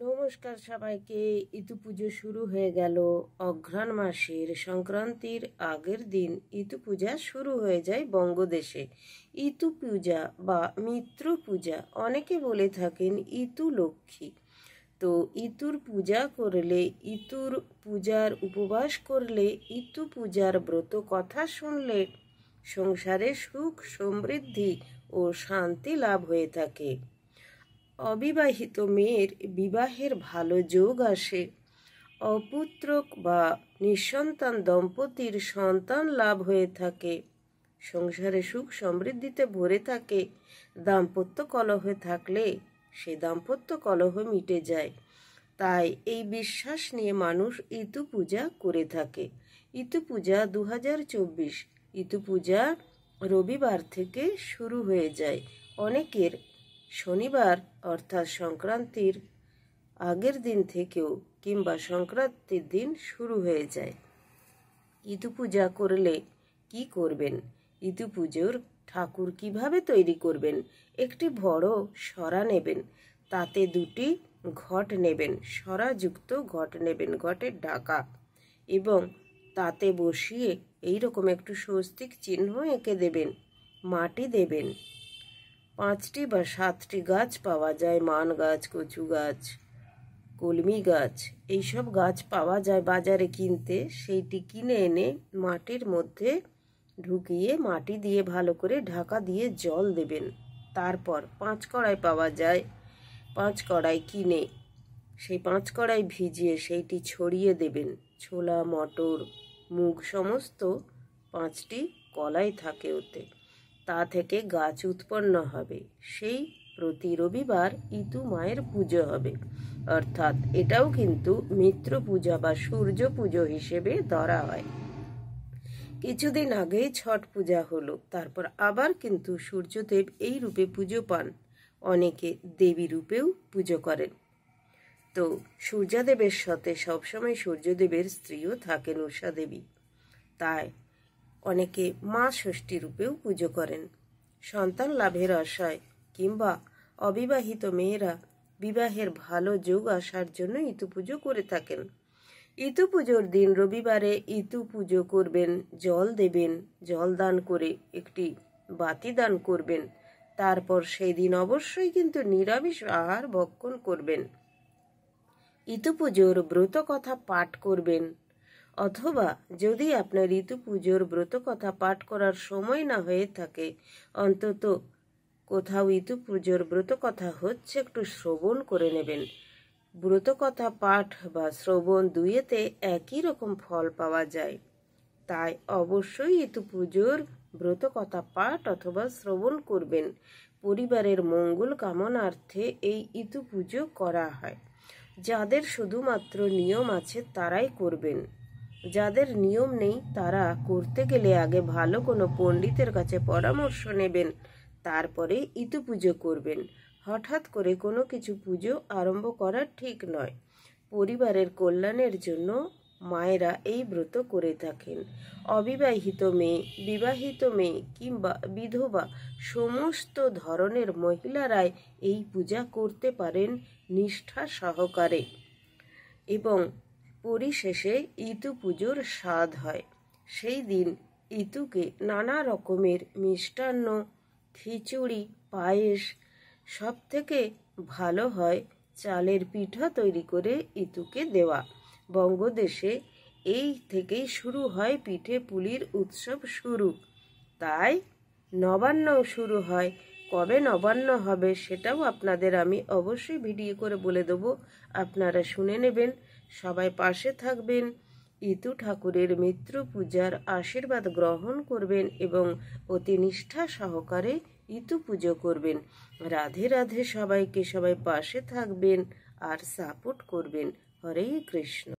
নমস্কার সবাইকে। ইতু পুজো শুরু হয়ে গেল। অঘ্রাণ মাসের সংক্রান্তির আগের দিন ইতু পূজা শুরু হয়ে যায় বঙ্গদেশে। ইতু পূজা বা মিত্র পূজা, অনেকে বলে থাকেন ইতু লক্ষ্মী। তো ইতুর পূজা করলে, ইতুর পূজার উপবাস করলে, ইতু পূজার ব্রত কথা শুনলে সংসারে সুখ সমৃদ্ধি ও শান্তি লাভ হয়ে থাকে। অবিবাহিত মেয়ের বিবাহের ভালো যোগ আসে। অপুত্রক বা নিঃসন্তান দম্পতির সন্তান লাভ হয়ে থাকে। সংসারে সুখ সমৃদ্ধিতে ভরে থাকে। দাম্পত্য কলহ থাকলে সে দাম্পত্য কলহ মিটে যায়। তাই এই বিশ্বাস নিয়ে মানুষ ইতু পূজা করে থাকে। ইতু পূজা 2024। ইতু পূজা রবিবার থেকে শুরু হয়ে যায়। অনেকের শনিবার অর্থাৎ সংক্রান্তির আগের দিন থেকেও কিংবা সংক্রান্তির দিন শুরু হয়ে যায়। ইতু পূজা করলে কি করবেন? ইতু পুজোর ঠাকুর কিভাবে তৈরি করবেন? একটি বড় সরা নেবেন, তাতে দুটি ঘট নেবেন, সরাযুক্ত ঘট নেবেন, ঘটের ঢাকা, এবং তাতে বসিয়ে এইরকম একটু স্বস্তিক চিহ্ন এঁকে দেবেন। মাটি দেবেন। 5টি বা 7টি গাছ পাওয়া যায়, মান গাছ, কচু গাছ, কলমি গাছ, এইসব গাছ পাওয়া যায় বাজারে কিনতে। সেইটি কিনে এনে মাটির মধ্যে ঢুকিয়ে মাটি দিয়ে ভালো করে ঢাকা দিয়ে জল দেবেন। তারপর 5 কড়াই পাওয়া যায়, 5 কড়াই কিনে সেই 5 কড়াই ভিজিয়ে সেইটি ছড়িয়ে দেবেন। ছোলা, মটর, মুগ সমস্ত 5টি কলাই থাকে ওতে। তা থেকে গাছ উৎপন্ন হবে। সেই প্রতি রবিবার ইতু মায়ের পুজো হবে। অর্থাৎ এটাও কিন্তু মিত্র পূজা বা সূর্য পুজো হিসেবে ধরা হয়। কিছুদিন আগেই ছট পূজা হলো, তারপর আবার কিন্তু সূর্যদেব এই রূপে পুজো পান। অনেকে দেবী রূপেও পুজো করেন। তো সূর্যদেবের সাথে সবসময় সূর্যদেবের স্ত্রীও থাকেন, উষা দেবী। তাই অনেকে মা ষষ্ঠী রূপেও পুজো করেন। সন্তান লাভের আশায় কিংবা অবিবাহিত মেয়েরা বিবাহের ভালো যোগ আসার জন্য ইতু পুজো করে থাকেন। ইতু পুজোর দিন রবিবারে ইতু পুজো করবেন, জল দেবেন, জল দান করে একটি বাতি দান করবেন। তারপর সেই দিন অবশ্যই কিন্তু নিরামিষ আহার ভক্ষণ করবেন। ইতু পুজোর ব্রত কথা পাঠ করবেন, অথবা যদি আপনার ইতু পুজোর ব্রত কথা পাঠ করার সময় না হয়ে থাকে, অন্তত কোথাও ইতু পুজোর ব্রত কথা হচ্ছে একটু শ্রবণ করে নেবেন। ব্রত কথা পাঠ বা শ্রবণ দুইয়েতে একই রকম ফল পাওয়া যায়। তাই অবশ্যই ইতু পুজোর ব্রত কথা পাঠ অথবা শ্রবণ করবেন। পরিবারের মঙ্গল কামনার্থে এই ইতু পুজো করা হয়। যাদের শুধুমাত্র নিয়ম আছে তারাই করবেন। যাদের নিয়ম নেই তারা করতে গেলে আগে ভালো কোনো পণ্ডিতের কাছে পরামর্শ নেবেন, তারপরে ইতু পুজো করবেন। হঠাৎ করে কোনো কিছু পুজো আরম্ভ করা ঠিক নয়। পরিবারের কল্যাণের জন্য মায়েরা এই ব্রত করে থাকেন। অবিবাহিত মেয়ে, বিবাহিত মেয়ে কিংবা বিধবা সমস্ত ধরনের মহিলারাই এই পূজা করতে পারেন নিষ্ঠা সহকারে, এবং পরিশেষে ইতু পুজোর স্বাদ হয়। সেই দিন ইতুকে নানা রকমের মিষ্টান্ন, খিচুড়ি, পায়েস, সব থেকে ভালো হয় চালের পিঠা তৈরি করে ইতুকে দেওয়া। বঙ্গদেশে এই থেকেই শুরু হয় পিঠে পুলির উৎসব শুরু। তাই নবান্নও শুরু হয়। কবে নবান্ন হবে সেটাও আপনাদের আমি অবশ্যই ভিডিও করে বলে দেবো, আপনারা শুনে নেবেন। সবাই পাশে থাকবেন, ইতু ঠাকুরের মিত্র পূজার আশীর্বাদ গ্রহণ করবেন এবং অতি নিষ্ঠা সহকারে ইতু পুজো করবেন। রাধে রাধে সবাইকে। সবাই পাশে থাকবেন আর সাপোর্ট করবেন। হরে কৃষ্ণ।